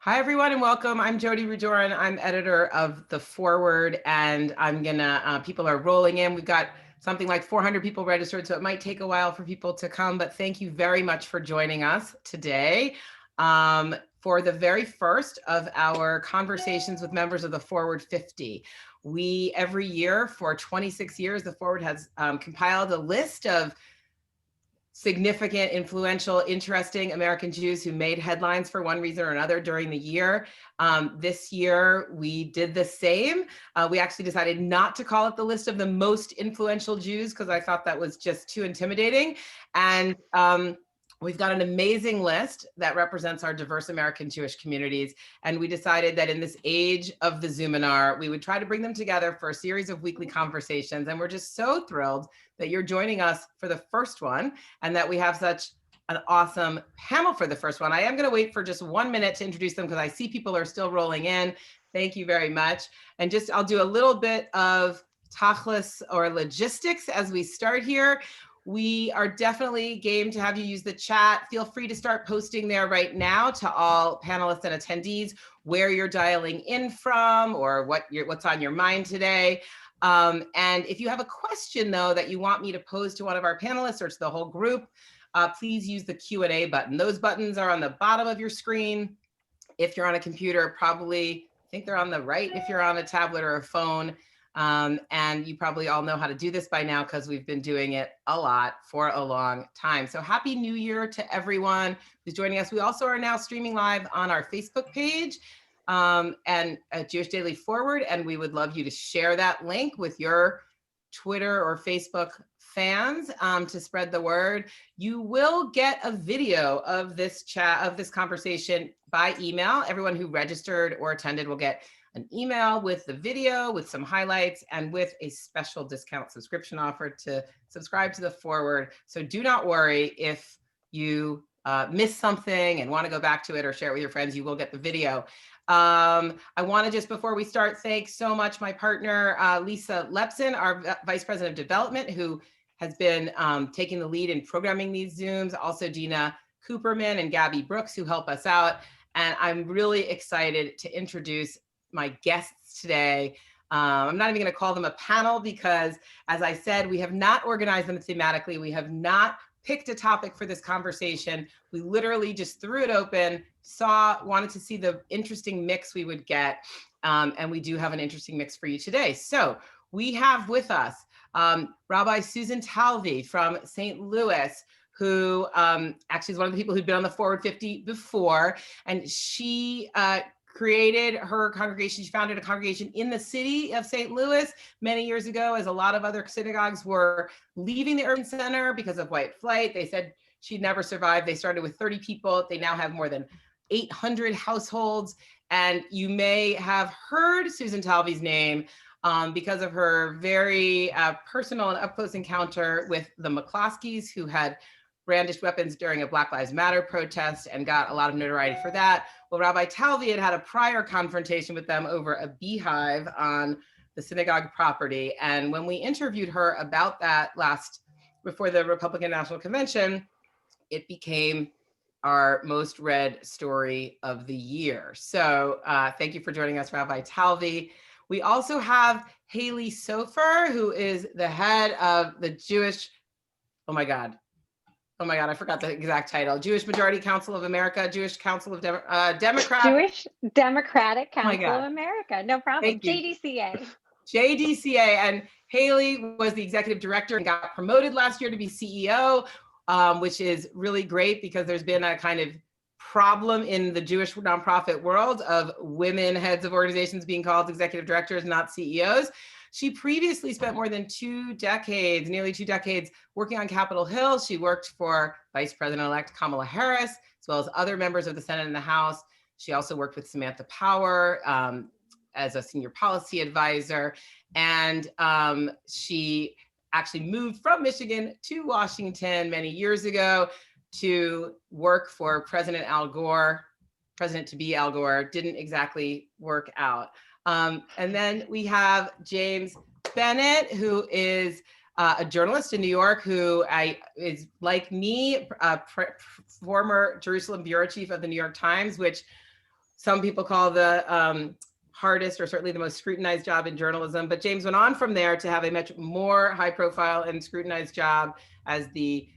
Hi, everyone, and welcome. I'm Jodi Rudoren. I'm editor of The Forward, and people are rolling in. We've got something like 400 people registered, so it might take a while for people to come, but thank you very much for joining us today for the very first of our conversations with members of the Forward 50. Every year for 26 years, the Forward has compiled a list of significant, influential, interesting American Jews who made headlines for one reason or another during the year. This year, we did the same. We actually decided not to call it the list of the most influential Jews because I thought that was just too intimidating. And we've got an amazing list that represents our diverse American Jewish communities. And we decided that in this age of the Zoominar, we would try to bring them together for a series of weekly conversations. And we're just so thrilled that you're joining us for the first one and that we have such an awesome panel for the first one. I am going to wait for just 1 minute to introduce them because I see people are still rolling in. Thank you very much. And I'll do a little bit of tachlis or logistics as we start here. We are definitely game to have you use the chat. Feel free to start posting there right now to all panelists and attendees where you're dialing in from or what's on your mind today. And if you have a question, though, that you want me to pose to one of our panelists or to the whole group, please use the Q&A button. Those buttons are on the bottom of your screen. If you're on a computer, I think they're on the right if you're on a tablet or a phone. And you probably all know how to do this by now because we've been doing it a lot for a long time. So Happy New Year to everyone who's joining us. We also are now streaming live on our Facebook page and at Jewish Daily Forward, and we would love you to share that link with your Twitter or Facebook fans to spread the word. You will get a video of this conversation by email. Everyone who registered or attended will get an email with the video, with some highlights, and with a special discount subscription offer to subscribe to the Forward. So do not worry if you miss something and want to go back to it or share it with your friends, you will get the video. I want to just, before we start, thank so much my partner, Lisa Lepson, our Vice President of Development, who has been taking the lead in programming these Zooms. Also Dina Cooperman and Gabby Brooks, who help us out. And I'm really excited to introduce my guests today. I'm not even going to call them a panel because, as I said, we have not organized them thematically. We have not picked a topic for this conversation. We literally just threw it open, wanted to see the interesting mix we would get. And we do have an interesting mix for you today. So we have with us Rabbi Susan Talve from St. Louis, who actually is one of the people who'd been on the Forward 50 before. And she created her congregation. She founded a congregation in the city of St. Louis many years ago, as a lot of other synagogues were leaving the urban center because of white flight. They said she'd never survive. They started with 30 people. They now have more than 800 households. And you may have heard Susan Talve's name because of her very personal and up-close encounter with the McCloskeys, who had brandished weapons during a Black Lives Matter protest and got a lot of notoriety for that. Well, Rabbi Talve had a prior confrontation with them over a beehive on the synagogue property. And when we interviewed her about that before the Republican National Convention, it became our most read story of the year. So thank you for joining us, Rabbi Talve. We also have Halie Soifer, who is the head of the oh my God, I forgot the exact title. Jewish Majority Council of America, Jewish Council of Democrats. Jewish Democratic Council of America. No problem. JDCA. JDCA. And Halie was the executive director and got promoted last year to be CEO, which is really great because there's been a kind of problem in the Jewish nonprofit world of women heads of organizations being called executive directors, not CEOs. She previously spent more than nearly 2 decades working on Capitol Hill. She worked for Vice President-elect Kamala Harris, as well as other members of the Senate and the House. She also worked with Samantha Power as a senior policy advisor. And she actually moved from Michigan to Washington many years ago to work for President Al Gore. President-to-be Al Gore didn't exactly work out. And then we have James Bennet, who is a journalist in New York, who is like me, former Jerusalem bureau chief of the New York Times, which some people call the hardest or certainly the most scrutinized job in journalism. But James went on from there to have a much more high profile and scrutinized job as the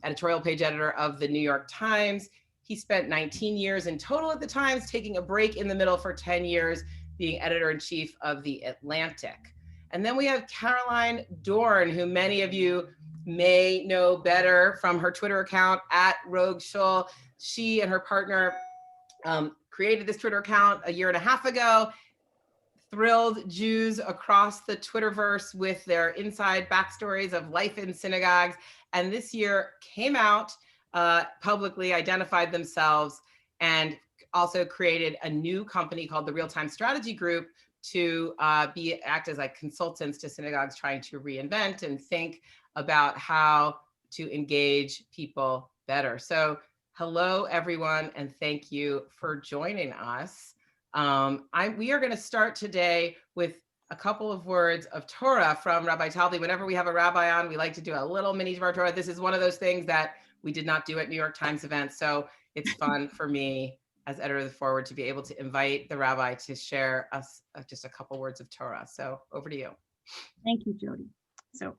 editorial page editor of the New York Times. He spent 19 years in total at the Times, taking a break in the middle for 10 years, being editor-in-chief of The Atlantic. And then we have Caroline Dorn, who many of you may know better from her Twitter account @RogueShul. She and her partner created this Twitter account a year and a half ago, thrilled Jews across the Twitterverse with their inside backstories of life in synagogues. And this year came out, publicly identified themselves, and also created a new company called the Real-Time Strategy Group to act as like consultants to synagogues trying to reinvent and think about how to engage people better. So hello, everyone, and thank you for joining us. We are going to start today with a couple of words of Torah from Rabbi Talve. Whenever we have a rabbi on, we like to do a little mini Dvar Torah. This is one of those things that we did not do at New York Times events, so it's fun for me as editor of the Forward to be able to invite the rabbi to share us just a couple words of Torah. So over to you. Thank you, Jodi. So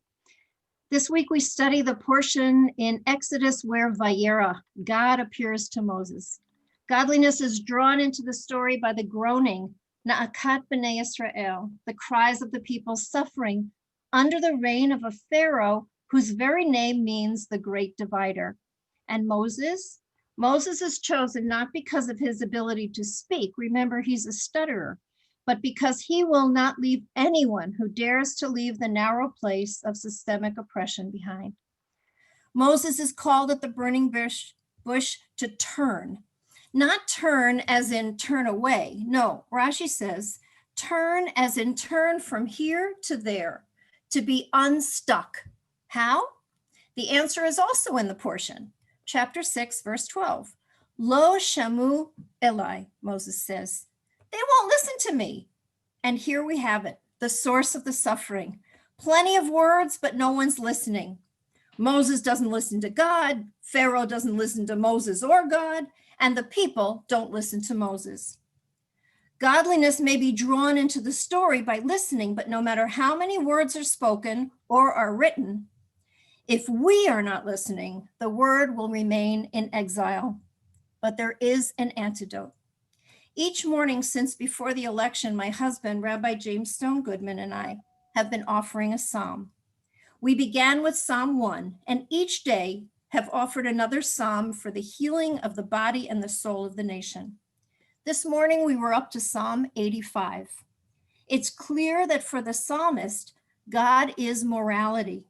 this week we study the portion in Exodus where Vayera, God appears to Moses. Godliness is drawn into the story by the groaning, Na'akat b'nei Yisrael, the cries of the people suffering under the reign of a Pharaoh whose very name means the great divider. And Moses is chosen not because of his ability to speak. Remember, he's a stutterer, but because he will not leave anyone who dares to leave the narrow place of systemic oppression behind. Moses is called at the burning bush to turn. Not turn as in turn away. No, Rashi says, turn as in turn from here to there, to be unstuck. How? The answer is also in the portion. Chapter 6, verse 12. Lo shamu Eli, Moses says. They won't listen to me. And here we have it, the source of the suffering. Plenty of words, but no one's listening. Moses doesn't listen to God. Pharaoh doesn't listen to Moses or God. And the people don't listen to Moses. Godliness may be drawn into the story by listening, but no matter how many words are spoken or are written, if we are not listening, the word will remain in exile. But there is an antidote. Each morning since before the election, my husband, Rabbi James Stone Goodman, and I have been offering a psalm. We began with Psalm 1, and each day have offered another psalm for the healing of the body and the soul of the nation. This morning, we were up to Psalm 85. It's clear that for the psalmist, God is morality.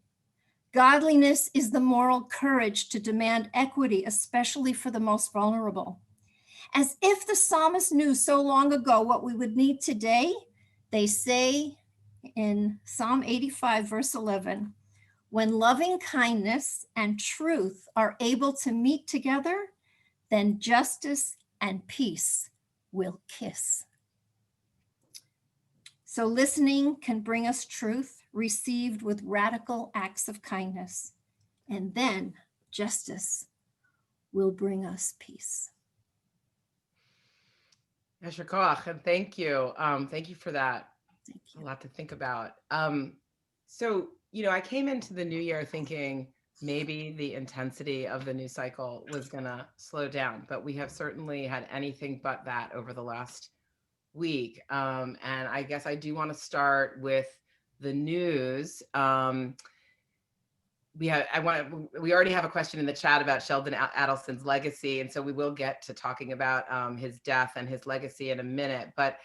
Godliness is the moral courage to demand equity, especially for the most vulnerable. As if the psalmist knew so long ago what we would need today, they say in Psalm 85, verse 11, when loving kindness and truth are able to meet together, then justice and peace will kiss. So listening can bring us truth received with radical acts of kindness, and then justice will bring us peace. Yasher koach, and thank you. Thank you for that. Thank you. A lot to think about. So, I came into the new year thinking maybe the intensity of the news cycle was going to slow down, but we have certainly had anything but that over the last week. And I guess I do want to start with the news. We already have a question in the chat about Sheldon Adelson's legacy, and so we will get to talking about his death and his legacy in a minute. But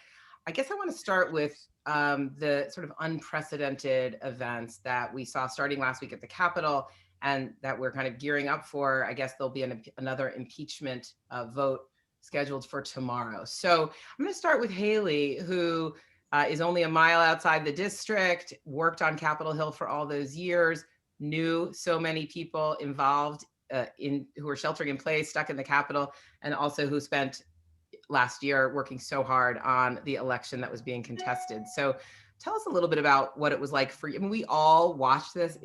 I guess I want to start with the sort of unprecedented events that we saw starting last week at the Capitol, and that we're kind of gearing up for. I guess there'll be another impeachment vote scheduled for tomorrow. So I'm going to start with Halie, who is only a mile outside the district, worked on Capitol Hill for all those years, knew so many people involved who were sheltering in place, stuck in the Capitol, and also who spent last year working so hard on the election that was being contested. So tell us a little bit about what it was like for you. I mean, we all watched this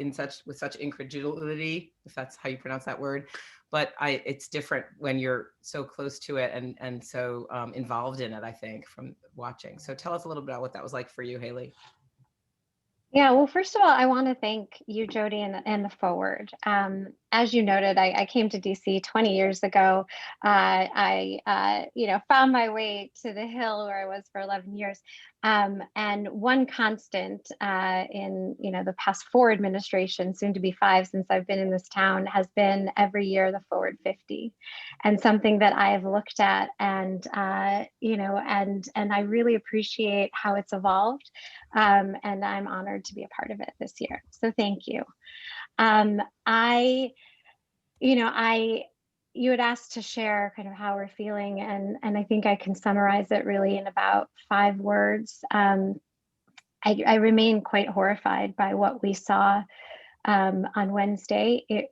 with such incredulity, if that's how you pronounce that word. but it's different when you're so close to it and so involved in it, I think, from watching. So tell us a little bit about what that was like for you, Halie. Yeah, well, first of all, I want to thank you, Jodi, and the Forward. As you noted, I came to DC 20 years ago. I found my way to the Hill where I was for 11 years. And one constant in the past 4 administrations, soon to be 5 since I've been in this town, has been every year the Forward 50, and something that I have looked at and I really appreciate how it's evolved, and I'm honored to be a part of it this year. So thank you. You had asked to share kind of how we're feeling, and I think I can summarize it really in about 5 words. I remain quite horrified by what we saw on Wednesday. It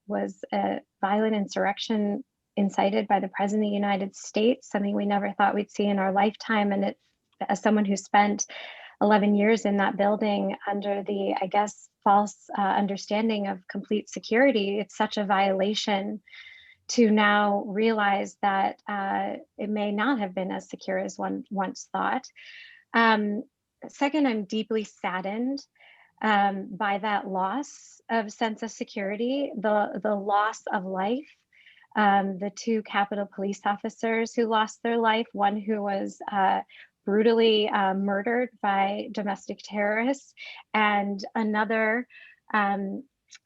was a violent insurrection incited by the President of the United States, something we never thought we'd see in our lifetime. And as someone who spent 11 years in that building under the, I guess, false understanding of complete security, it's such a violation to now realize that it may not have been as secure as one once thought. Second, I'm deeply saddened by that loss of sense of security, the loss of life. The 2 Capitol Police officers who lost their life, one who was brutally murdered by domestic terrorists, and another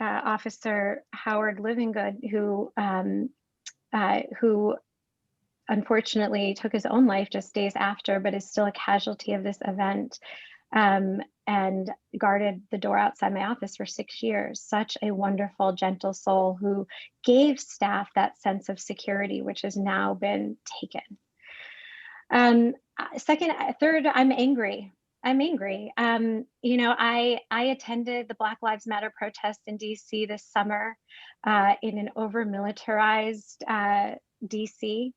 officer, Howard Livingood, who unfortunately took his own life just days after, but is still a casualty of this event, and guarded the door outside my office for 6 years. Such a wonderful, gentle soul who gave staff that sense of security, which has now been taken. Third, I'm angry. I attended the Black Lives Matter protest in DC this summer in an over-militarized DC.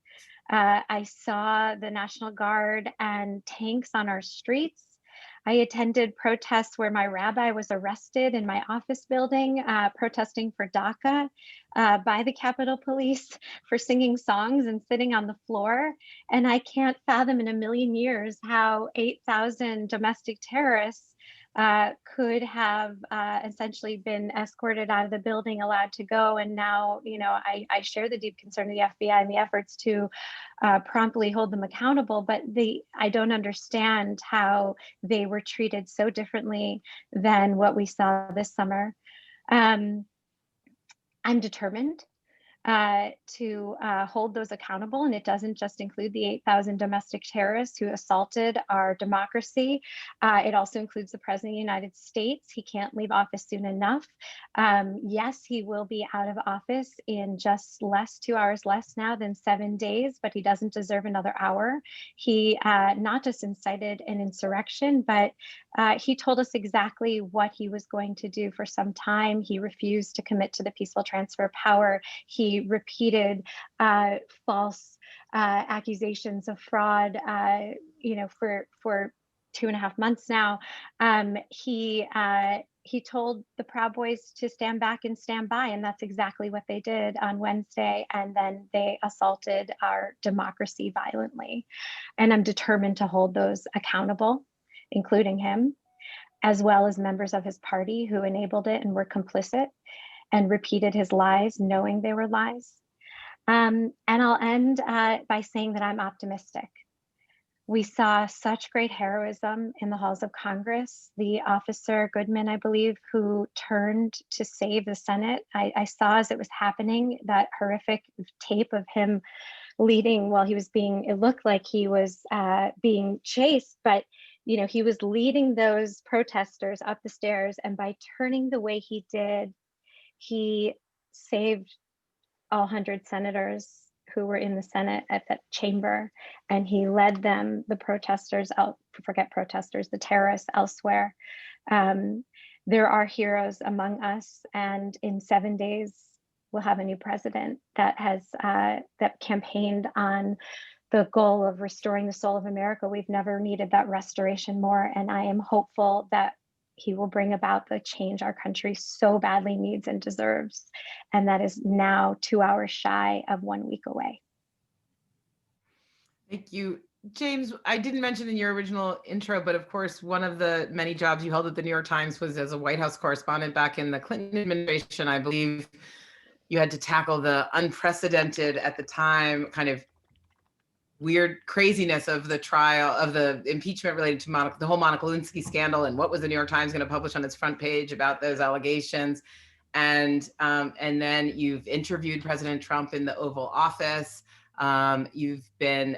I saw the National Guard and tanks on our streets. I attended protests where my rabbi was arrested in my office building, protesting for DACA by the Capitol Police for singing songs and sitting on the floor. And I can't fathom in a million years how 8,000 domestic terrorists could have essentially been escorted out of the building, allowed to go. And now, I share the deep concern of the FBI and the efforts to promptly hold them accountable, but I don't understand how they were treated so differently than what we saw this summer. I'm determined to hold those accountable. And it doesn't just include the 8,000 domestic terrorists who assaulted our democracy. It also includes the President of the United States. He can't leave office soon enough. Yes, he will be out of office in just 2 hours less now than 7 days, but he doesn't deserve another hour. He not just incited an insurrection, but he told us exactly what he was going to do for some time. He refused to commit to the peaceful transfer of power. He repeated false accusations of fraud, for 2.5 months now. He told the Proud Boys to stand back and stand by, and that's exactly what they did on Wednesday. And then they assaulted our democracy violently. And I'm determined to hold those accountable, including him, as well as members of his party who enabled it and were complicit and repeated his lies, knowing they were lies. And I'll end by saying that I'm optimistic. We saw such great heroism in the halls of Congress. The officer, Goodman, I believe, who turned to save the Senate, I saw as it was happening that horrific tape of him leading while he was it looked like he was being chased, but he was leading those protesters up the stairs, and by turning the way he did, he saved all 100 senators who were in the Senate at that chamber, and he led them, the terrorists elsewhere. There are heroes among us, and in 7 days, we'll have a new president that has that campaigned on the goal of restoring the soul of America. We've never needed that restoration more, and I am hopeful that he will bring about the change our country so badly needs and deserves. And that is now 2 hours shy of 1 week away. Thank you. James, I didn't mention in your original intro, but of course, one of the many jobs you held at the New York Times was as a White House correspondent back in the Clinton administration. I believe you had to tackle the unprecedented at the time kind of weird craziness of the trial of the impeachment related to the whole Monica Lewinsky scandal and what was the New York Times going to publish on its front page about those allegations. And then you've interviewed President Trump in the Oval Office. You've been,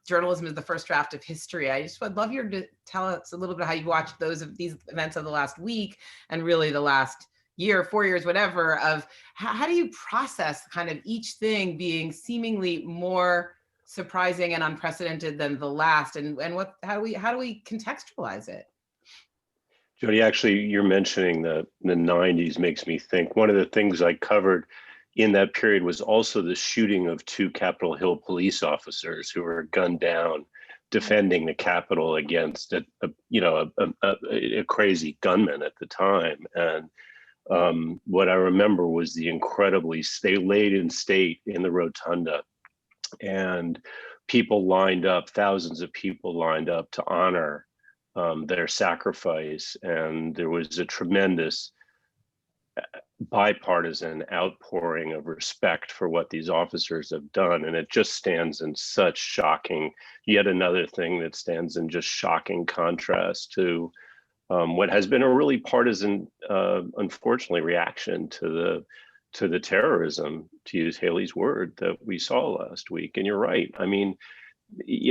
journalism is the first draft of history. I just would love you to tell us a little bit how you watched these events of the last week and really the last year, 4 years, whatever, of how do you process kind of each thing being seemingly more surprising and unprecedented than the last, and how do we contextualize it? Jodi, actually, you're mentioning the 90s makes me think one of the things I covered in that period was also the shooting of 2 Capitol Hill police officers who were gunned down defending the Capitol against a crazy gunman at the time. And what I remember was they laid in state in the rotunda, and people lined up, thousands of people lined up to honor their sacrifice. And there was a tremendous bipartisan outpouring of respect for what these officers have done. And it just stands in such yet another thing that stands in just shocking contrast to what has been a really partisan, unfortunately, reaction to the terrorism, to use Halie's word, that we saw last week. And you're right. I mean,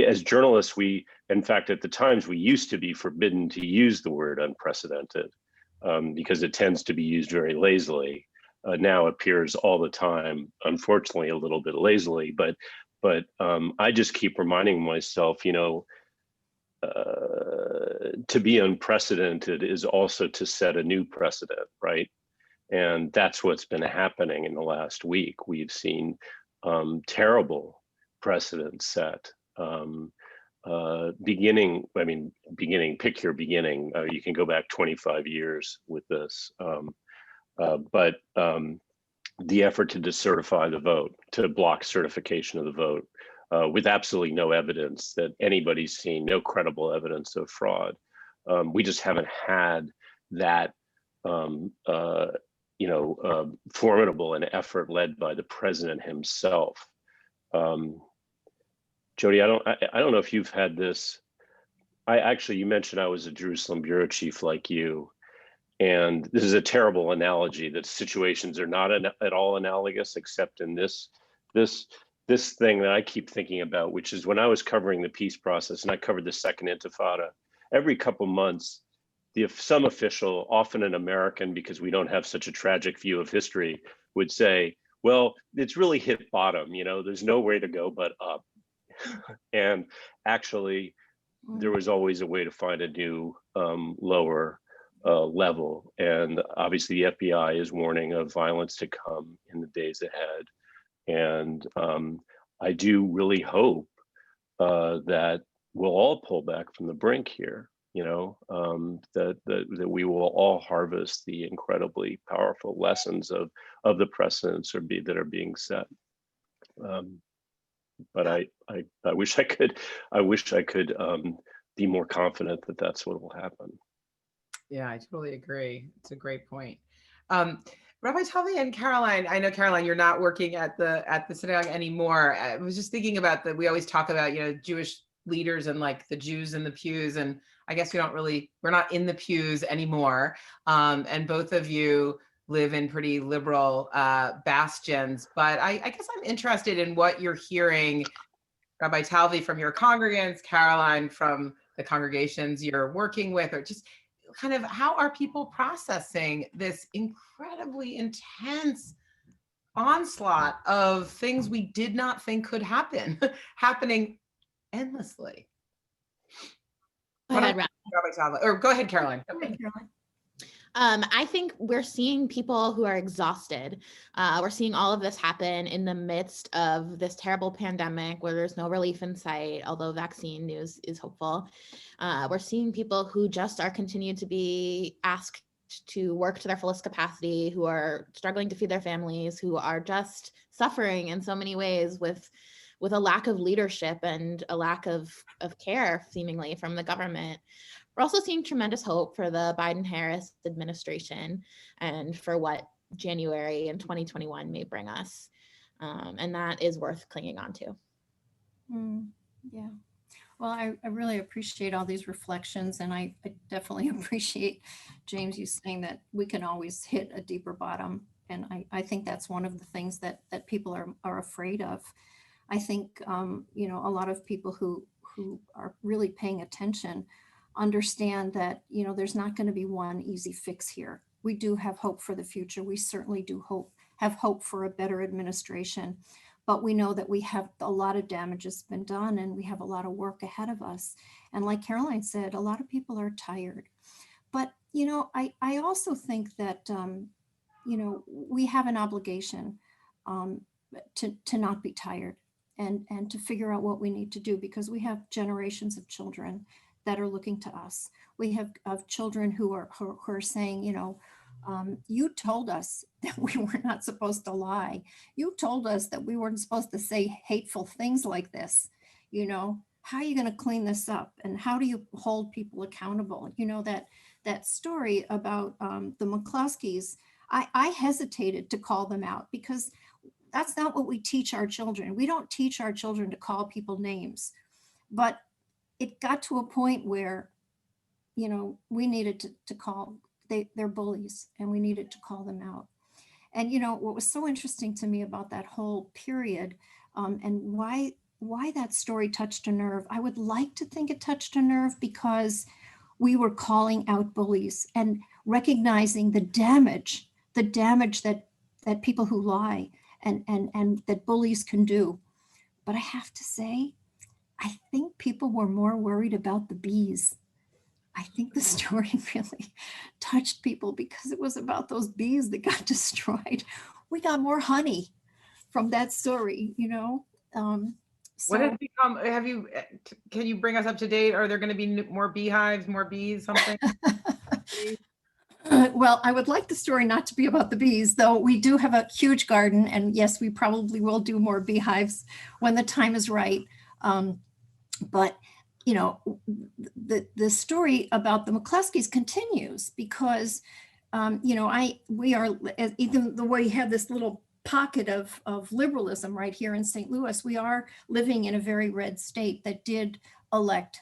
as journalists, in fact, at the Times, we used to be forbidden to use the word unprecedented because it tends to be used very lazily. Now appears all the time, unfortunately, a little bit lazily. But I just keep reminding myself, to be unprecedented is also to set a new precedent, right? And that's what's been happening in the last week. We've seen terrible precedents set. Pick your beginning. You can go back 25 years with this. But the effort to decertify the vote, to block certification of the vote, with absolutely no evidence that anybody's seen, no credible evidence of fraud. We just haven't had that, formidable an effort led by the president himself. Jodi, I don't know if you've had this. You mentioned I was a Jerusalem bureau chief like you, and this is a terrible analogy that situations are not at all analogous, except in this thing that I keep thinking about, which is when I was covering the peace process and I covered the Second Intifada, every couple months, some official, often an American, because we don't have such a tragic view of history, would say, well, it's really hit bottom, there's no way to go but up. And actually, there was always a way to find a new lower level. And obviously the FBI is warning of violence to come in the days ahead. And I do really hope that we'll all pull back from the brink here, that we will all harvest the incredibly powerful lessons of the precedents that are being set. But I wish I could be more confident that that's what will happen. Yeah, I totally agree. It's a great point. Rabbi Talve and Caroline, I know, Caroline, you're not working at the synagogue anymore. I was just thinking about that. We always talk about, Jewish leaders and like the Jews in the pews. And I guess we're not in the pews anymore. And both of you live in pretty liberal bastions. But I guess I'm interested in what you're hearing, Rabbi Talve, from your congregants, Caroline, from the congregations you're working with, or just kind of how are people processing this incredibly intense onslaught of things we did not think could happen, happening endlessly? Go ahead, Rabbi Talve, or go ahead, Caroline. Okay, Caroline. I think we're seeing people who are exhausted. We're seeing all of this happen in the midst of this terrible pandemic where there's no relief in sight, although vaccine news is hopeful. We're seeing people who just are continuing to be asked to work to their fullest capacity, who are struggling to feed their families, who are just suffering in so many ways with a lack of leadership and a lack of care, seemingly, from the government. We're also seeing tremendous hope for the Biden-Harris administration and for what January in 2021 may bring us. And that is worth clinging on to. Yeah. Well, I really appreciate all these reflections, and I definitely appreciate, James, you saying that we can always hit a deeper bottom. And I think that's one of the things that people are afraid of. I think, you know, a lot of people who are really paying attention understand that, you know, there's not going to be one easy fix here. We do have hope for the future. We certainly do have hope for a better administration, but we know that we have a lot of damage has been done and we have a lot of work ahead of us. And like Caroline said, a lot of people are tired. But, you know, I also think that, you know, we have an obligation to not be tired and to figure out what we need to do, because we have generations of children that are looking to us. We have children who are saying, you know, you told us that we were not supposed to lie. You told us that we weren't supposed to say hateful things like this. You know, how are you going to clean this up? And how do you hold people accountable? You know, that story about the McCloskeys, I hesitated to call them out because that's not what we teach our children. We don't teach our children to call people names. But it got to a point where, you know, we needed to call, they're bullies, and we needed to call them out. And, you know, what was so interesting to me about that whole period and why that story touched a nerve, I would like to think it touched a nerve because we were calling out bullies and recognizing the damage that people who lie and that bullies can do. But I have to say, I think people were more worried about the bees. I think the story really touched people because it was about those bees that got destroyed. We got more honey from that story, you know. What has become, can you bring us up to date? Are there going to be more beehives, more bees, something? Well, I would like the story not to be about the bees, though we do have a huge garden, and yes, we probably will do more beehives when the time is right. But, you know, the story about the McCloskeys continues because, you know, we are, even though we have this little pocket of liberalism right here in St. Louis, we are living in a very red state that did elect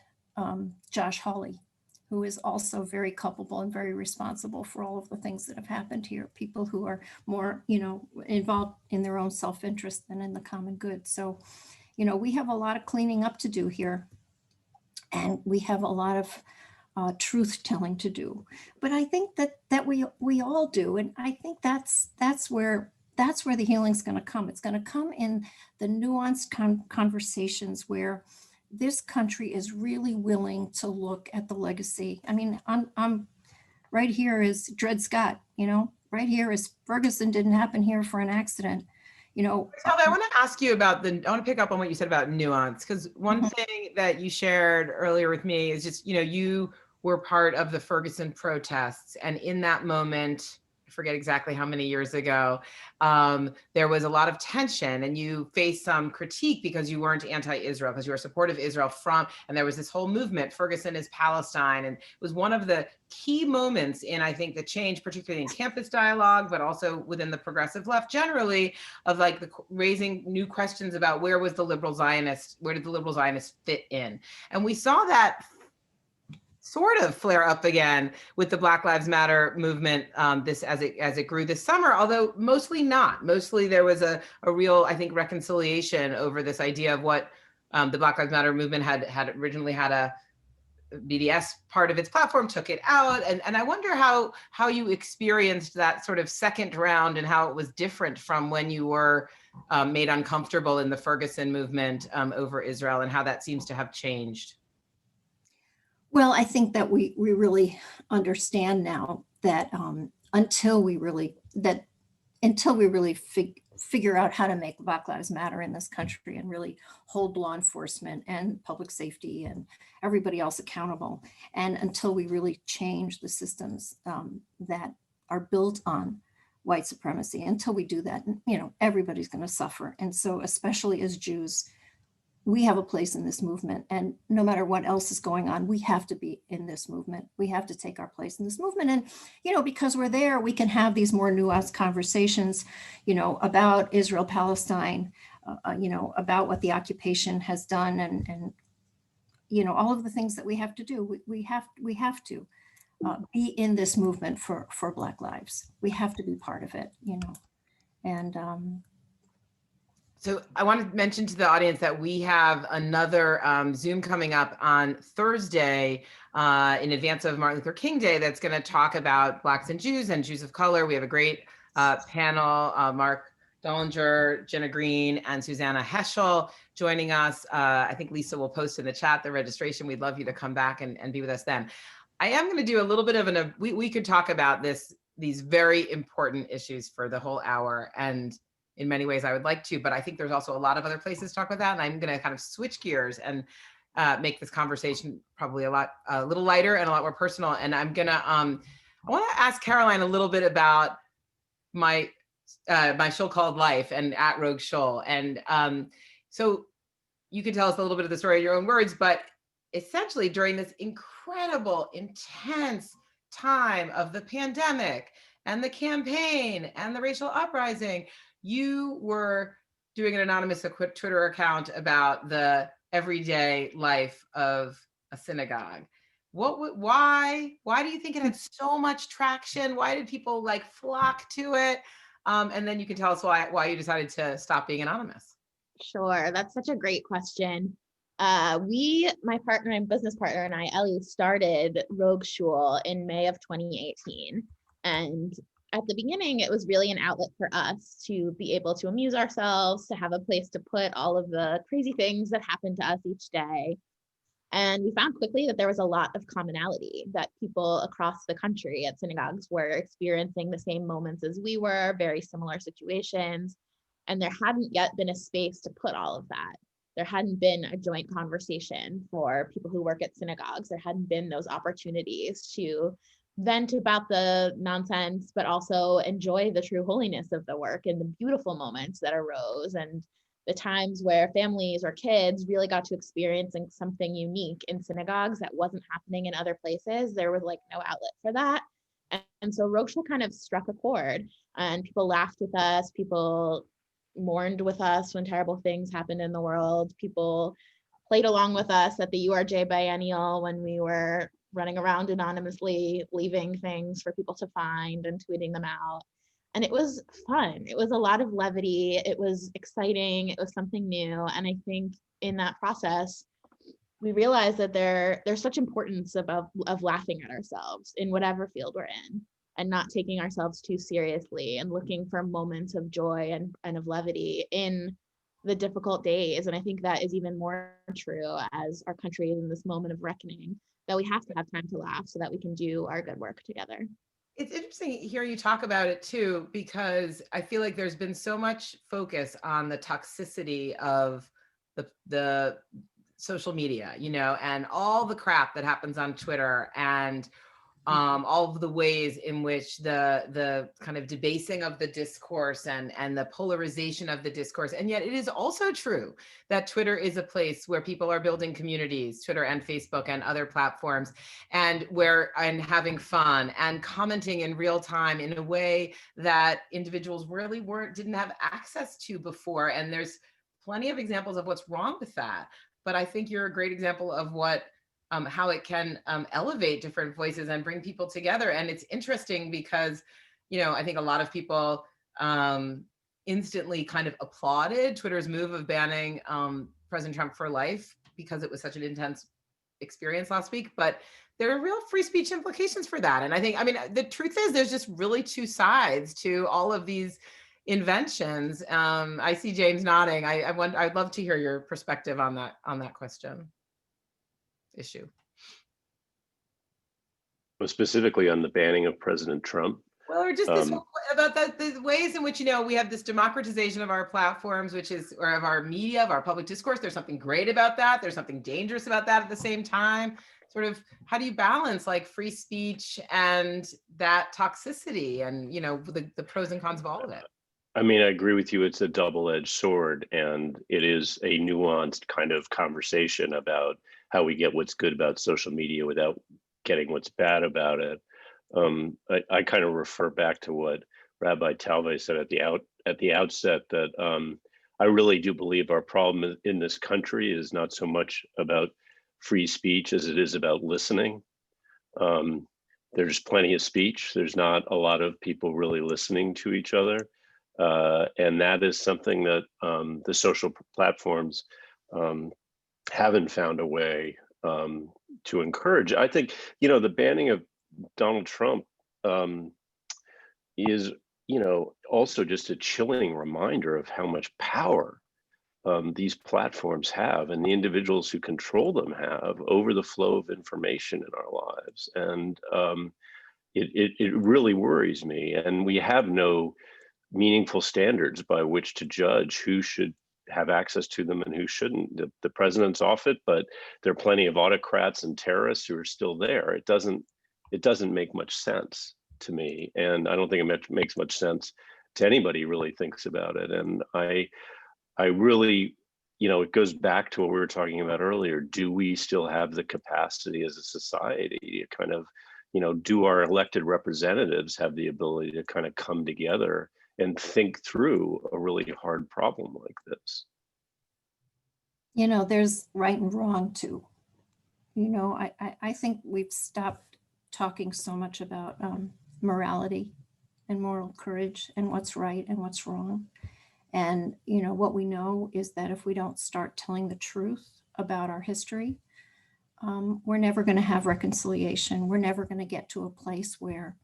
Josh Halie, who is also very culpable and very responsible for all of the things that have happened here. People who are more, you know, involved in their own self-interest than in the common good. So, you know, we have a lot of cleaning up to do here, and we have a lot of truth telling to do. But I think that we all do, and I think that's where the healing's going to come. It's going to come in the nuanced conversations where this country is really willing to look at the legacy. I mean, I'm right here is Dred Scott, you know, right here is Ferguson didn't happen here for an accident, you know. Talve, I want to ask you about I want to pick up on what you said about nuance, because one thing that you shared earlier with me is just, you know, you were part of the Ferguson protests, and in that moment, forget exactly how many years ago, there was a lot of tension, and you faced some critique because you weren't anti-Israel, because you were supportive of Israel and there was this whole movement, Ferguson is Palestine. And it was one of the key moments in, I think, the change, particularly in campus dialogue, but also within the progressive left generally, of like raising new questions about where did the liberal Zionists fit in? And we saw that sort of flare up again with the Black Lives Matter movement as it grew this summer, although mostly not. Mostly there was a real, I think, reconciliation over this idea of what the Black Lives Matter movement had originally had a BDS part of its platform, took it out. And I wonder how you experienced that sort of second round and how it was different from when you were made uncomfortable in the Ferguson movement over Israel, and how that seems to have changed. Well, I think that we really understand now that until we really figure out how to make Black Lives Matter in this country and really hold law enforcement and public safety and everybody else accountable, and until we really change the systems that are built on white supremacy, until we do that, everybody's going to suffer. And so, especially as Jews, we have a place in this movement, and no matter what else is going on, we have to be in this movement. We have to take our place in this movement. And, because we're there, we can have these more nuanced conversations, about Israel, Palestine, about what the occupation has done, and all of the things that we have to do. We have to be in this movement for Black lives. We have to be part of it, and So I want to mention to the audience that we have another Zoom coming up on Thursday in advance of Martin Luther King Day that's going to talk about Blacks and Jews of color. We have a great panel, Mark Dollinger, Jenna Green, and Susanna Heschel joining us. I think Lisa will post in the chat the registration. We'd love you to come back and be with us then. I am going to do a little bit of we could talk about these very important issues for the whole hour, and in many ways I would like to, but I think there's also a lot of other places to talk about that. And I'm going to kind of switch gears and make this conversation probably a little lighter and a lot more personal. And I'm going to, I want to ask Caroline a little bit about my show called Life and at Rogue Shoal. And so you can tell us a little bit of the story in your own words, but essentially during this incredible, intense time of the pandemic and the campaign and the racial uprising, you were doing an anonymous Twitter account about the everyday life of a synagogue. Why do you think it had so much traction? Why did people flock to it? And then you can tell us why you decided to stop being anonymous. Sure, that's such a great question. My business partner and I, Ellie, started Rogue Shul in May of 2018. And at the beginning, it was really an outlet for us to be able to amuse ourselves, to have a place to put all of the crazy things that happen to us each day. And we found quickly that there was a lot of commonality, that people across the country at synagogues were experiencing the same moments as we were, very similar situations. And there hadn't yet been a space to put all of that. There hadn't been a joint conversation for people who work at synagogues. There hadn't been those opportunities to vent about the nonsense, but also enjoy the true holiness of the work and the beautiful moments that arose, and the times where families or kids really got to experiencing something unique in synagogues that wasn't happening in other places. There was no outlet for that. And so Rogue Shul kind of struck a chord, and people laughed with us. People mourned with us when terrible things happened in the world. People played along with us at the URJ biennial when we were running around anonymously, leaving things for people to find and tweeting them out. And it was fun. It was a lot of levity. It was exciting. It was something new. And I think in that process, we realized that there's such importance of laughing at ourselves in whatever field we're in, and not taking ourselves too seriously, and looking for moments of joy and of levity in the difficult days. And I think that is even more true as our country is in this moment of reckoning, that we have to have time to laugh so that we can do our good work together. It's interesting to hear you talk about it too, because I feel like there's been so much focus on the toxicity of the social media, and all the crap that happens on Twitter, and all of the ways in which the kind of debasing of the discourse and the polarization of the discourse. And yet it is also true that Twitter is a place where people are building communities, Twitter and Facebook and other platforms, and having fun and commenting in real time in a way that individuals really didn't have access to before. And there's plenty of examples of what's wrong with that. But I think you're a great example of how it can elevate different voices and bring people together. And it's interesting because, I think a lot of people instantly kind of applauded Twitter's move of banning President Trump for life because it was such an intense experience last week. But there are real free speech implications for that. And I think, the truth is there's just really two sides to all of these inventions. I see James nodding. I'd love to hear your perspective on that question. Issue. specifically on the banning of President Trump. Well, or just this whole, about the ways in which, we have this democratization of our platforms, which is, or of our media, of our public discourse. There's something great about that. There's something dangerous about that at the same time. Sort of, how do you balance like free speech and that toxicity and, the pros and cons of all of it? I mean, I agree with you. It's a double-edged sword, and it is a nuanced kind of conversation about how we get what's good about social media without getting what's bad about it. I kind of refer back to what Rabbi Talve said at the outset, that I really do believe our problem in this country is not so much about free speech as it is about listening. There's plenty of speech. There's not a lot of people really listening to each other. And that is something that the social platforms haven't found a way to encourage. I think, the banning of Donald Trump is, also just a chilling reminder of how much power these platforms have and the individuals who control them have over the flow of information in our lives. And it really worries me. And we have no meaningful standards by which to judge who should have access to them and who shouldn't. The president's off it, but there are plenty of autocrats and terrorists who are still there. It doesn't make much sense to me, and I don't think it makes much sense to anybody who really thinks about it. And I really, it goes back to what we were talking about earlier. Do we still have the capacity as a society to kind of, do our elected representatives have the ability to kind of come together and think through a really hard problem like this? There's right and wrong too. I think we've stopped talking so much about morality and moral courage and what's right and what's wrong. And, what we know is that if we don't start telling the truth about our history, we're never going to have reconciliation. We're never going to get to a place where,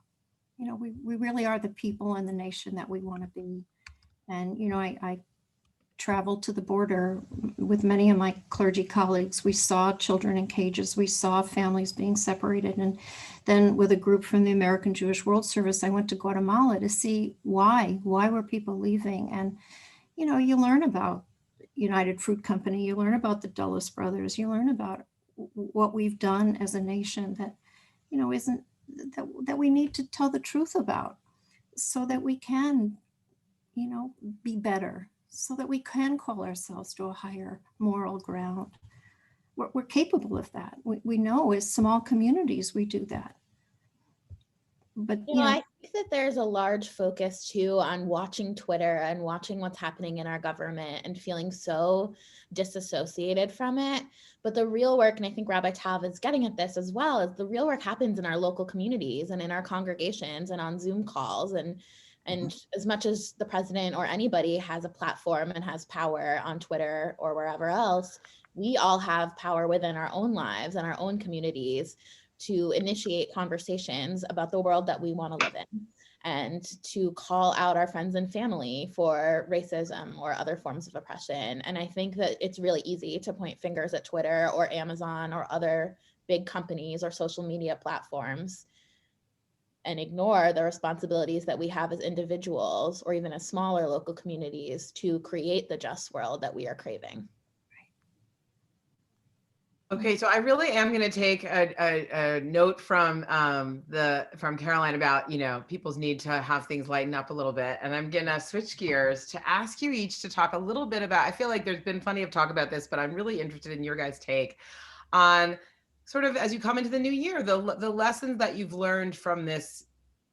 we really are the people and the nation that we want to be. And, I traveled to the border with many of my clergy colleagues. We saw children in cages. We saw families being separated. And then with a group from the American Jewish World Service, I went to Guatemala to see why were people leaving? And, you learn about United Fruit Company, you learn about the Dulles brothers, you learn about what we've done as a nation that, isn't, that we need to tell the truth about so that we can, be better, so that we can call ourselves to a higher moral ground. We're capable of that. We know as small communities we do that. But I think that there's a large focus too on watching Twitter and watching what's happening in our government and feeling so disassociated from it. But the real work, and I think Rabbi Talve is getting at this as well, is the real work happens in our local communities and in our congregations and on Zoom calls. And as much as the president or anybody has a platform and has power on Twitter or wherever else, we all have power within our own lives and our own communities to initiate conversations about the world that we want to live in and to call out our friends and family for racism or other forms of oppression. And I think that it's really easy to point fingers at Twitter or Amazon or other big companies or social media platforms and ignore the responsibilities that we have as individuals or even as smaller local communities to create the just world that we are craving. Okay, so I really am going to take a note from Caroline about people's need to have things lighten up a little bit, and I'm going to switch gears to ask you each to talk a little bit about. I feel like there's been plenty of talk about this, but I'm really interested in your guys' take on sort of as you come into the new year, the lessons that you've learned from this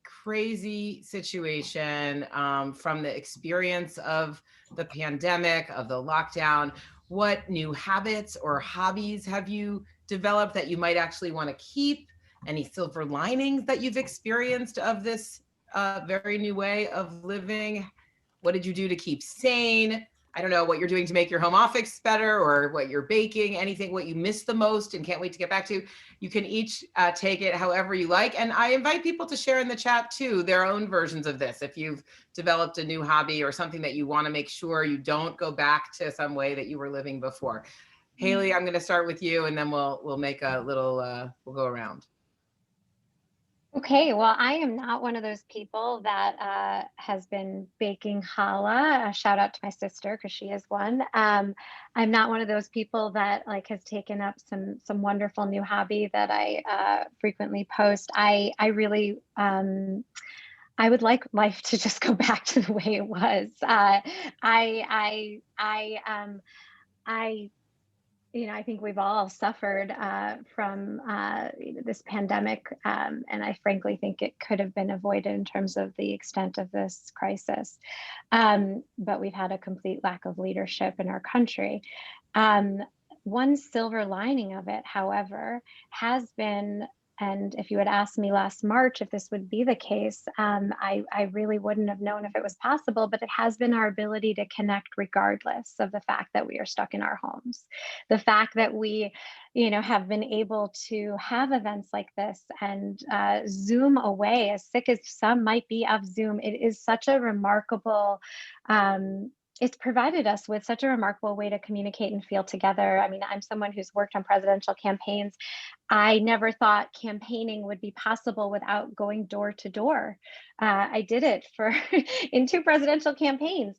crazy situation, from the experience of the pandemic, of the lockdown. What new habits or hobbies have you developed that you might actually want to keep? Any silver linings that you've experienced of this very new way of living? What did you do to keep sane? I don't know what you're doing to make your home office better or what you're baking, anything, what you miss the most and can't wait to get back to. You can each take it however you like. And I invite people to share in the chat too, their own versions of this. If you've developed a new hobby or something that you want to make sure you don't go back to some way that you were living before. Halie, I'm going to start with you and then we'll make a little, we'll go around. Okay, well, I am not one of those people that has been baking challah. Shout out to my sister because she is one. I'm not one of those people that like has taken up some wonderful new hobby that I frequently post. I really I would like life to just go back to the way it was. I I think we've all suffered from this pandemic, and I frankly think it could have been avoided in terms of the extent of this crisis. But we've had a complete lack of leadership in our country. Um, One silver lining of it, however, has been, and if you had asked me last March if this would be the case, I really wouldn't have known if it was possible, but it has been our ability to connect regardless of the fact that we are stuck in our homes. The fact that we, have been able to have events like this and Zoom away, as sick as some might be of Zoom, it is such a remarkable, it's provided us with such a remarkable way to communicate and feel together. I mean, I'm someone who's worked on presidential campaigns. I never thought campaigning would be possible without going door to door. I did it for in 2 presidential campaigns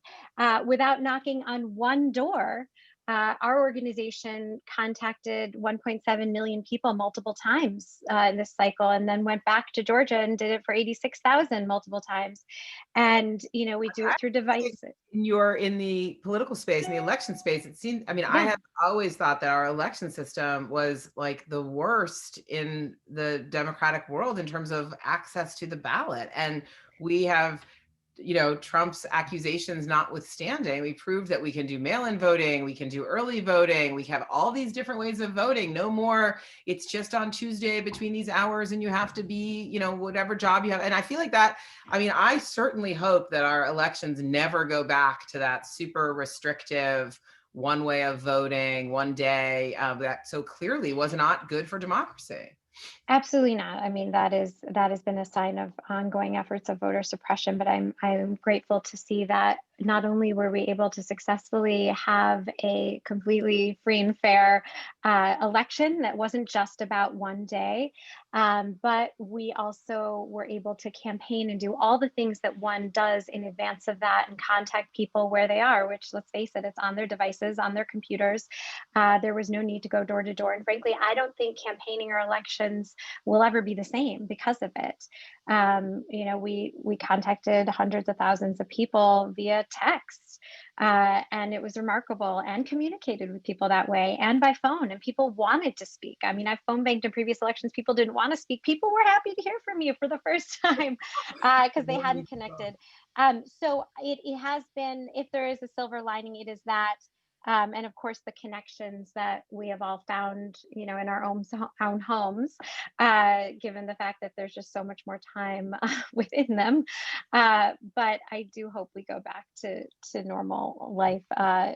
without knocking on one door. Our organization contacted 1.7 million people multiple times in this cycle, and then went back to Georgia and did it for 86,000 multiple times. And we do it through devices. You're in the political space, in the election space. It seems, I mean, I have always thought that our election system was like the worst in the democratic world in terms of access to the ballot. And we have, Trump's accusations notwithstanding, we proved that we can do mail-in voting, we can do early voting, we have all these different ways of voting. No more, it's just on Tuesday between these hours and you have to be, whatever job you have. And I feel like that, I mean, I certainly hope that our elections never go back to that super restrictive one way of voting, one day, that so clearly was not good for democracy. Absolutely not. I mean, that has been a sign of ongoing efforts of voter suppression, but I'm grateful to see that not only were we able to successfully have a completely free and fair election that wasn't just about one day, but we also were able to campaign and do all the things that one does in advance of that and contact people where they are, which, let's face it, it's on their devices, on their computers. There was no need to go door to door. And frankly, I don't think campaigning or elections will ever be the same because of it. We contacted hundreds of thousands of people via text, and it was remarkable, and communicated with people that way and by phone, and people wanted to speak. I mean, I've phone banked in previous elections. People didn't want to speak. People were happy to hear from you for the first time because they hadn't connected. So it has been, if there is a silver lining, it is that. And of course, the connections that we have all found, in our own homes, given the fact that there's just so much more time within them. But I do hope we go back to normal life,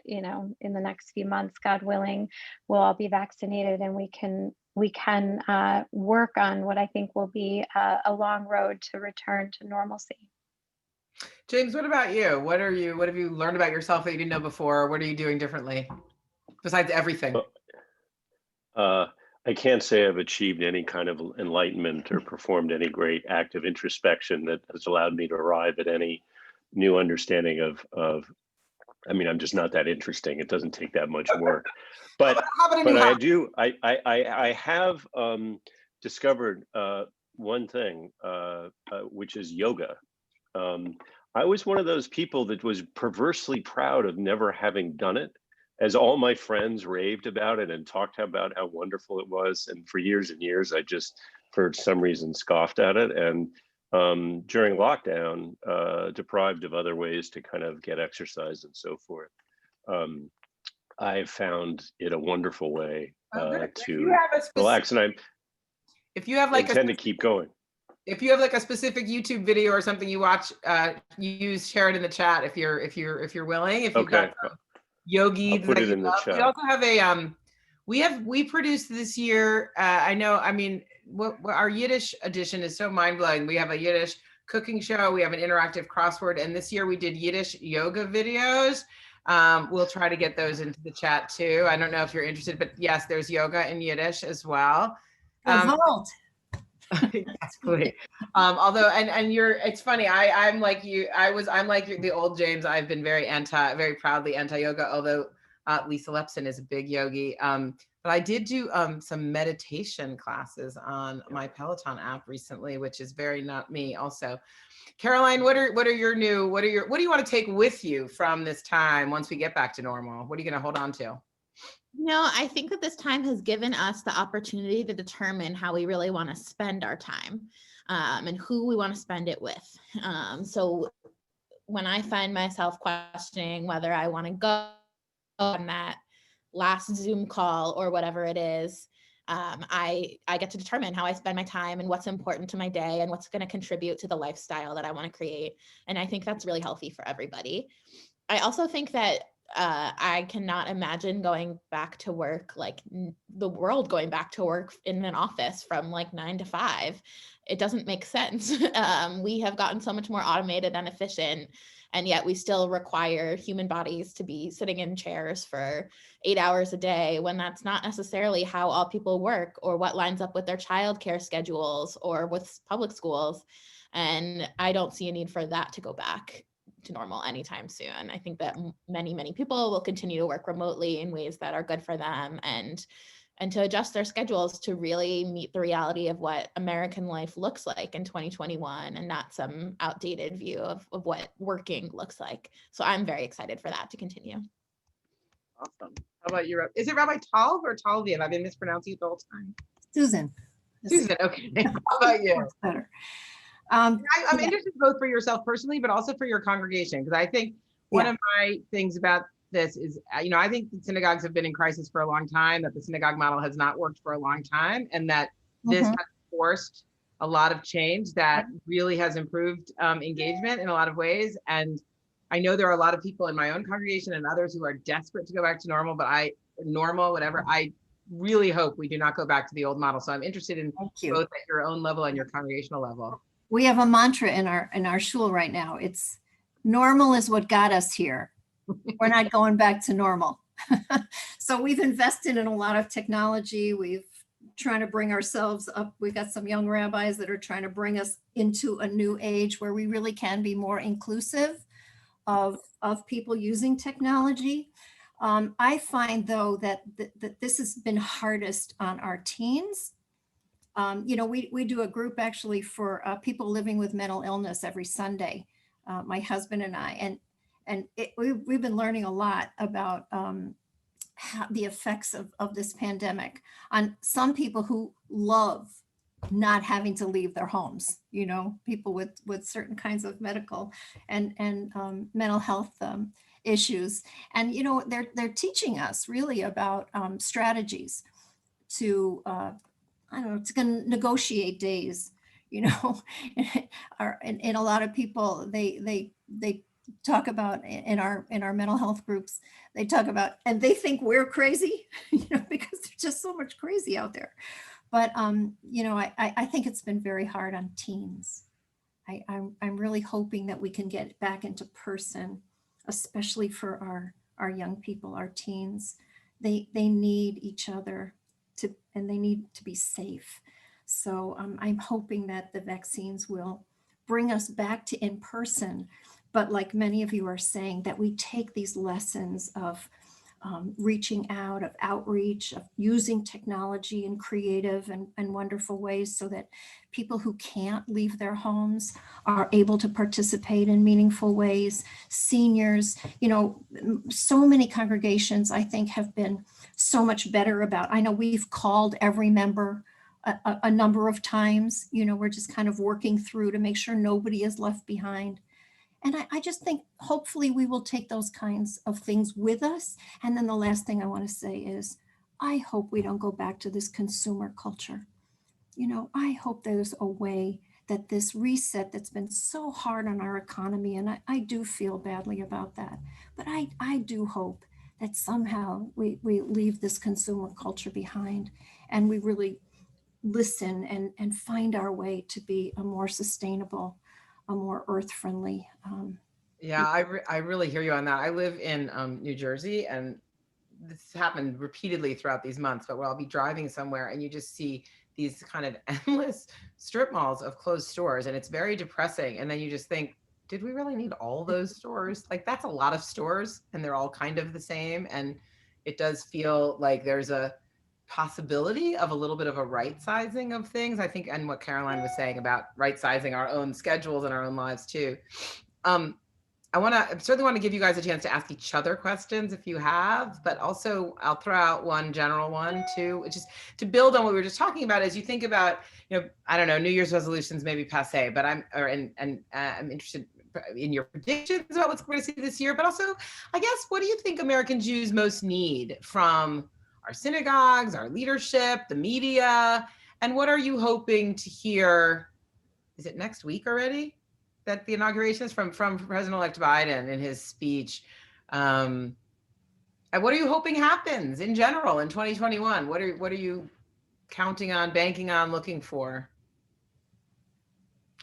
in the next few months, God willing. We'll all be vaccinated, and we can work on what I think will be a long road to return to normalcy. James, what about you? What have you learned about yourself that you didn't know before? What are you doing differently besides everything? I can't say I've achieved any kind of enlightenment or performed any great act of introspection that has allowed me to arrive at any new understanding of I mean, I'm just not that interesting. It doesn't take that much work. But I have discovered one thing, which is yoga. I was one of those people that was perversely proud of never having done it, as all my friends raved about it and talked about how wonderful it was. And for years and years, I just, for some reason, scoffed at it. And during lockdown, deprived of other ways to kind of get exercise and so forth, I found it a wonderful way to relax. And if you have intend to keep going. If you have like a specific YouTube video or something you watch, share it in the chat if you're willing. If you've got yogi, I'll put it in the chat. We also have we produced this year. Our Yiddish edition is so mind blowing. We have a Yiddish cooking show. We have an interactive crossword, and this year we did Yiddish yoga videos. We'll try to get those into the chat too. I don't know if you're interested, but yes, there's yoga in Yiddish as well. Exactly. Although, and it's funny. I'm like you. I'm like the old James. I've been very proudly anti-yoga. Although Lisa Lepson is a big yogi. But I did do some meditation classes on my Peloton app recently, which is very not me. Also, Caroline, what do you want to take with you from this time once we get back to normal? What are you going to hold on to? I think that this time has given us the opportunity to determine how we really want to spend our time, and who we want to spend it with. So when I find myself questioning whether I want to go on that last Zoom call or whatever it is, I get to determine how I spend my time and what's important to my day and what's going to contribute to the lifestyle that I want to create. And I think that's really healthy for everybody. I also think that I cannot imagine going back to work, like the world going back to work in an office from like 9 to 5. It doesn't make sense. We have gotten so much more automated and efficient, and yet we still require human bodies to be sitting in chairs for 8 hours a day, when that's not necessarily how all people work, or what lines up with their childcare schedules or with public schools. And I don't see a need for that to go back to normal anytime soon. I think that many people will continue to work remotely in ways that are good for them, and to adjust their schedules to really meet the reality of what American life looks like in 2021, and not some outdated view of what working looks like. So I'm very excited for that to continue. Awesome. How about you? Is it Rabbi Talve or Talve? I've been mispronouncing it the whole time. Susan. Susan, okay. How about you? Better. I'm interested both for yourself personally, but also for your congregation, because I think one of my things about this is, I think the synagogues have been in crisis for a long time, that the synagogue model has not worked for a long time, and that this has forced a lot of change that really has improved engagement in a lot of ways. And I know there are a lot of people in my own congregation and others who are desperate to go back to normal, but I really hope we do not go back to the old model. So I'm interested in both at your own level and your congregational level. We have a mantra in our shul right now. It's normal is what got us here. We're not going back to normal. So we've invested in a lot of technology. We've trying to bring ourselves up. We've got some young rabbis that are trying to bring us into a new age where we really can be more inclusive of people using technology. I find though that this has been hardest on our teens. We do a group actually for people living with mental illness every Sunday, my husband and I, and we've been learning a lot about the effects of this pandemic on some people who love not having to leave their homes, people with certain kinds of medical and mental health issues. And, they're teaching us really about strategies to, to negotiate days, and a lot of people, they talk about in our mental health groups, they talk about, and they think we're crazy, because there's just so much crazy out there. But, I think it's been very hard on teens. I'm really hoping that we can get back into person, especially for our young people, our teens. They need each other and they need to be safe. So I'm hoping that the vaccines will bring us back to in person. But like many of you are saying, that we take these lessons of reaching out, of outreach, of using technology in creative and wonderful ways so that people who can't leave their homes are able to participate in meaningful ways. Seniors, so many congregations, I think, have been so much better about, I know we've called every member a number of times, we're just kind of working through to make sure nobody is left behind. And I just think hopefully we will take those kinds of things with us. And then the last thing I want to say is, I hope we don't go back to this consumer culture. I hope there's a way that this reset that's been so hard on our economy, and I do feel badly about that, but I do hope that somehow we leave this consumer culture behind and we really listen and find our way to be a more sustainable, a more earth-friendly. Yeah, I really hear you on that. I live in New Jersey, and this happened repeatedly throughout these months, but where I'll be driving somewhere and you just see these kind of endless strip malls of closed stores, and it's very depressing. And then you just think, did we really need all those stores? Like, that's a lot of stores, and they're all kind of the same. And it does feel like there's a possibility of a little bit of a right sizing of things, I think, and what Caroline was saying about right sizing our own schedules and our own lives too. I certainly want to give you guys a chance to ask each other questions if you have, but also I'll throw out one general one too, which is to build on what we were just talking about. As you think about, I don't know, New Year's resolutions may be passe, but I'm interested in your predictions about what's going to see this year, but also, I guess, what do you think American Jews most need from our synagogues, our leadership, the media, and what are you hoping to hear? Is it next week already that the inauguration is from President-elect Biden in his speech? And what are you hoping happens in general in 2021? What are you counting on, banking on, looking for?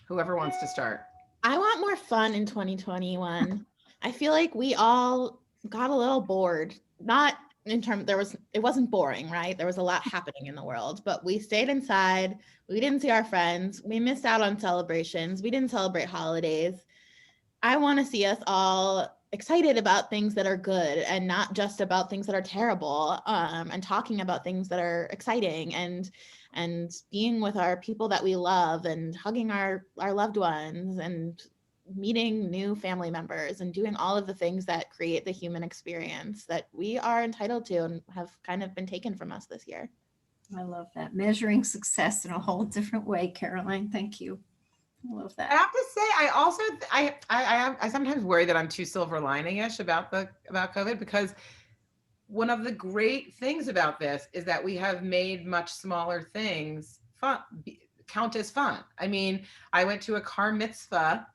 Whoever wants to start. I want more fun in 2021. I feel like we all got a little bored. Not in terms, it wasn't boring, right? There was a lot happening in the world, but we stayed inside. We didn't see our friends. We missed out on celebrations. We didn't celebrate holidays. I want to see us all excited about things that are good and not just about things that are terrible, and talking about things that are exciting and being with our people that we love and hugging our loved ones and meeting new family members and doing all of the things that create the human experience that we are entitled to and have kind of been taken from us this year. I love that. Measuring success in a whole different way, Caroline. Thank you. I love that. I have to say, I also, I sometimes worry that I'm too silver lining-ish about COVID, because one of the great things about this is that we have made much smaller things fun, count as fun. I mean, I went to a car mitzvah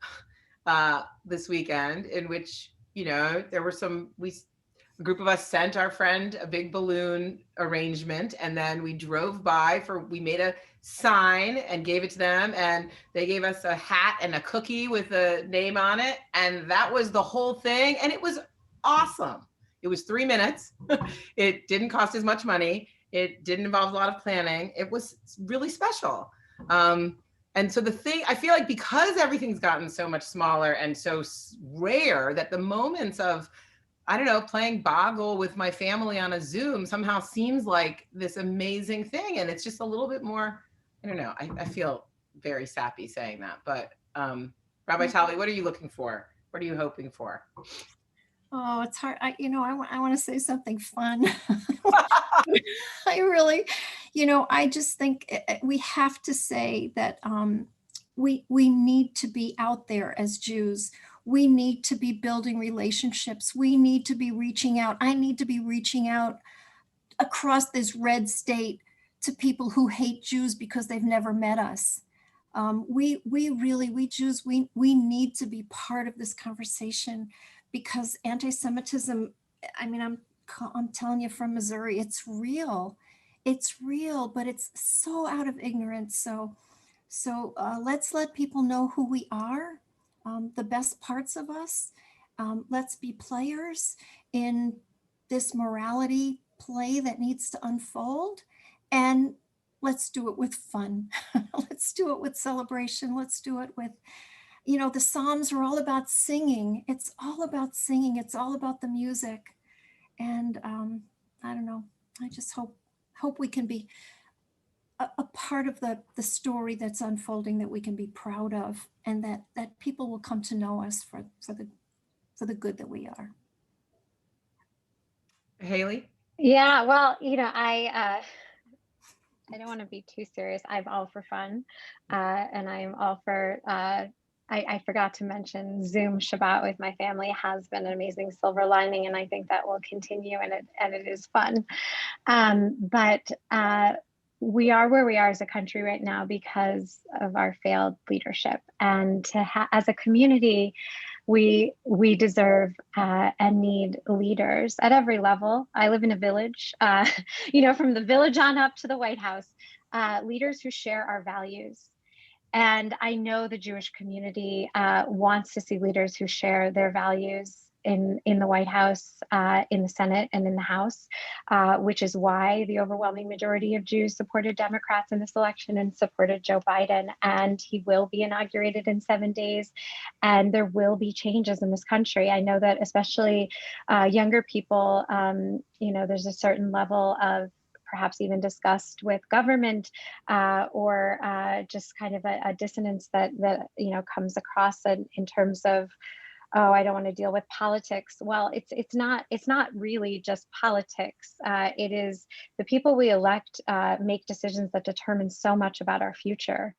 this weekend in which, there were a group of us sent our friend a big balloon arrangement, and then we drove by we made a sign and gave it to them, and they gave us a hat and a cookie with a name on it, and that was the whole thing, and it was awesome. It was 3 minutes. It didn't cost as much money. It didn't involve a lot of planning. It was really special. And so I feel like because everything's gotten so much smaller and so rare, that the moments of, I don't know, playing Boggle with my family on a Zoom somehow seems like this amazing thing. And it's just a little bit more, I don't know, I feel very sappy saying that, but Rabbi Talve, what are you looking for? What are you hoping for? Oh, it's hard. I want to say something fun. I really, I just think we have to say that we need to be out there as Jews. We need to be building relationships. We need to be reaching out. I need to be reaching out across this red state to people who hate Jews because they've never met us. We Jews, we need to be part of this conversation, because anti-Semitism, I mean, I'm telling you from Missouri, it's real, but it's so out of ignorance. So let's let people know who we are, the best parts of us. Let's be players in this morality play that needs to unfold, and let's do it with fun. Let's do it with celebration. Let's do it with, the Psalms are all about singing. It's all about singing. It's all about the music. And I don't know, I just hope we can be a part of the story that's unfolding, that we can be proud of, and that people will come to know us for the good that we are. Halie? Yeah, well, I don't want to be too serious. I'm all for fun, and I'm all for. I forgot to mention Zoom Shabbat with my family has been an amazing silver lining, and I think that will continue, and it is fun. But we are where we are as a country right now because of our failed leadership, and as a community, we deserve and need leaders at every level. I live in a village, from the village on up to the White House, leaders who share our values. And I know the Jewish community wants to see leaders who share their values in the White House, in the Senate, and in the House, which is why the overwhelming majority of Jews supported Democrats in this election and supported Joe Biden. And he will be inaugurated in 7 days, and there will be changes in this country. I know that especially younger people, there's a certain level of perhaps even disgust with government, or just kind of a dissonance that comes across in terms of, oh, I don't want to deal with politics. Well, it's not really just politics. It is the people we elect make decisions that determine so much about our future.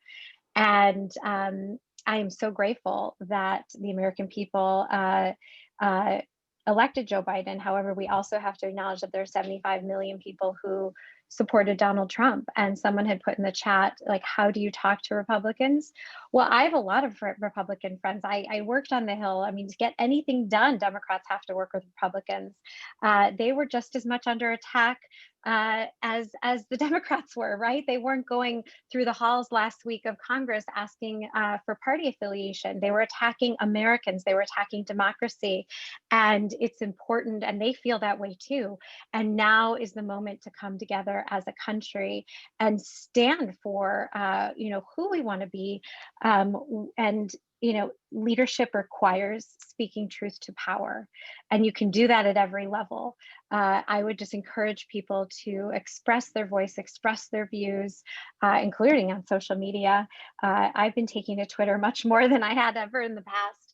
And I am so grateful that the American people elected Joe Biden. However, we also have to acknowledge that there are 75 million people who supported Donald Trump. And someone had put in the chat, like, how do you talk to Republicans? Well, I have a lot of Republican friends. I worked on the Hill. I mean, to get anything done, Democrats have to work with Republicans. They were just as much under attack as the Democrats were, right? They weren't going through the halls last week of Congress asking for party affiliation. They were attacking Americans. They were attacking democracy. And it's important, and they feel that way too. And now is the moment to come together as a country and stand for, who we want to be. And leadership requires speaking truth to power, and you can do that at every level. I would just encourage people to express their voice, express their views, including on social media. I've been taking to Twitter much more than I had ever in the past,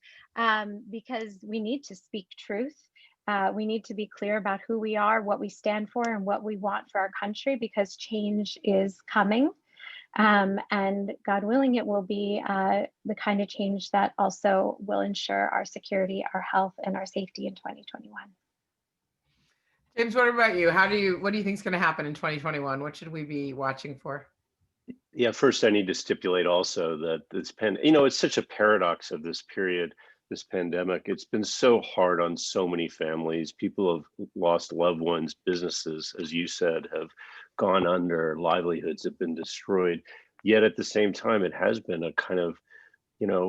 because we need to speak truth. We need to be clear about who we are, what we stand for, and what we want for our country, because change is coming. And God willing, it will be the kind of change that also will ensure our security, our health, and our safety in 2021. James, what about you? What do you think is going to happen in 2021? What should we be watching for? Yeah, first I need to stipulate also that it's such a paradox of this period, this pandemic. It's been so hard on so many families. People have lost loved ones, businesses, as you said, have gone under, livelihoods have been destroyed. Yet at the same time, it has been a kind of,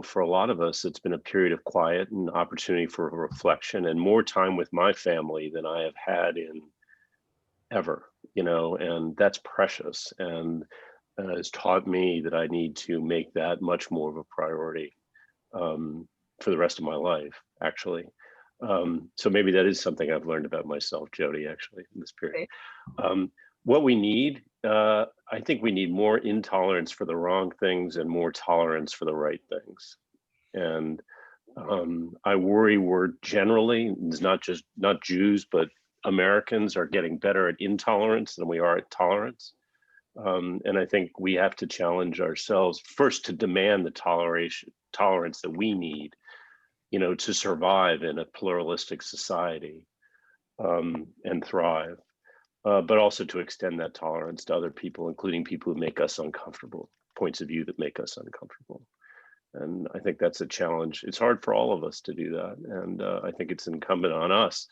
for a lot of us, it's been a period of quiet and opportunity for reflection and more time with my family than I have had in ever, and that's precious. And has taught me that I need to make that much more of a priority for the rest of my life, actually. So maybe that is something I've learned about myself, Jodi, actually, in this period. What we need, I think we need more intolerance for the wrong things and more tolerance for the right things. And I worry we're generally, it's not Jews, but Americans are getting better at intolerance than we are at tolerance. And I think we have to challenge ourselves first to demand the tolerance that we need, to survive in a pluralistic society and thrive, but also to extend that tolerance to other people, including people who make us uncomfortable, points of view that make us uncomfortable. And I think that's a challenge. It's hard for all of us to do that. And I think it's incumbent on us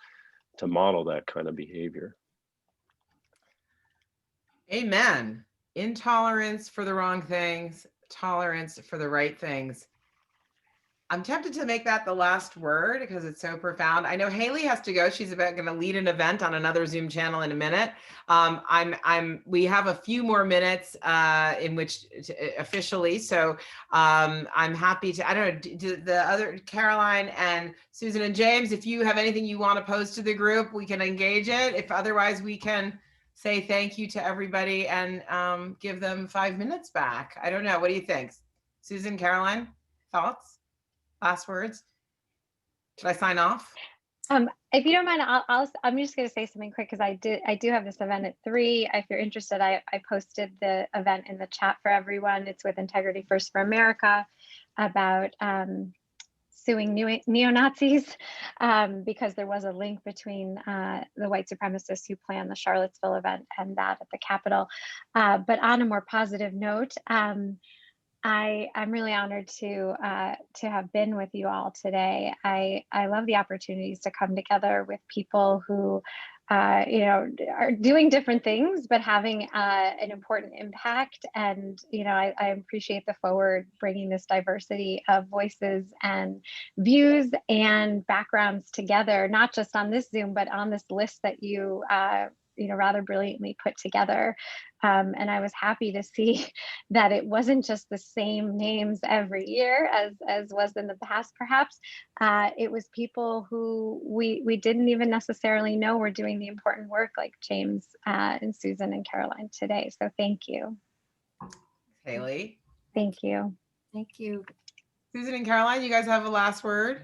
to model that kind of behavior. Amen. Intolerance for the wrong things, tolerance for the right things. I'm tempted to make that the last word because it's so profound. I know Halie has to go. She's going to lead an event on another Zoom channel in a minute. We have a few more minutes in which officially. So I'm happy to, I don't know, do the other Caroline and Susan and James, if you have anything you want to pose to the group, we can engage it. If otherwise, we can say thank you to everybody and give them 5 minutes back. I don't know. What do you think? Susan, Caroline, thoughts? Last words? Should I sign off? If you don't mind, I'm just going to say something quick because I do have this event at 3. If you're interested, I posted the event in the chat for everyone. It's with Integrity First for America about suing neo-Nazis because there was a link between the white supremacists who planned the Charlottesville event and that at the Capitol. But on a more positive note, I'm really honored to have been with you all today. I love the opportunities to come together with people who are doing different things, but having an important impact. And, I appreciate the Forward bringing this diversity of voices and views and backgrounds together, not just on this Zoom, but on this list that you rather brilliantly put together. And I was happy to see that it wasn't just the same names every year as was in the past, perhaps. It was people who we didn't even necessarily know were doing the important work, like James and Susan and Caroline today. So thank you. Halie. Thank you. Thank you. Susan and Caroline, you guys have a last word?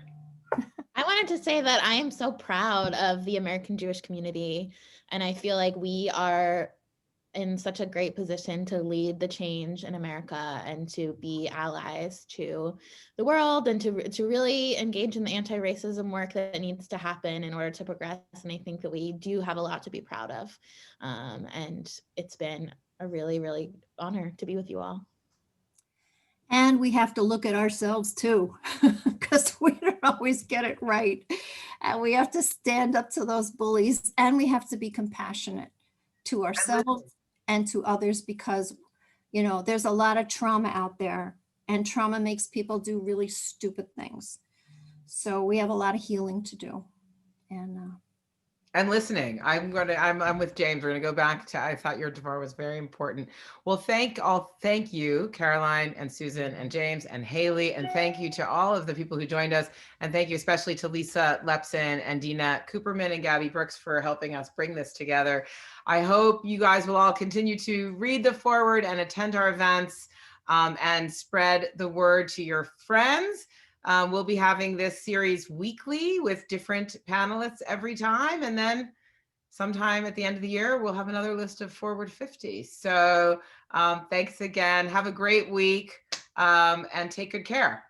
I wanted to say that I am so proud of the American Jewish community, and I feel like we are in such a great position to lead the change in America and to be allies to the world and to really engage in the anti-racism work that needs to happen in order to progress. And I think that we do have a lot to be proud of. And it's been a really, really honor to be with you all. And we have to look at ourselves too, because we don't always get it right. And we have to stand up to those bullies, and we have to be compassionate to ourselves and to others, because, there's a lot of trauma out there, and trauma makes people do really stupid things. So we have a lot of healing to do. And listening. I'm with James. We're going to go back to, I thought your Devar was very important. Well, thank you, Caroline and Susan and James and Halie, and thank you to all of the people who joined us. And thank you especially to Lisa Lepson and Dina Cooperman and Gabby Brooks for helping us bring this together. I hope you guys will all continue to read the Forward and attend our events and spread the word to your friends. We'll be having this series weekly with different panelists every time. And then sometime at the end of the year, we'll have another list of Forward 50. So thanks again. Have a great week and take good care.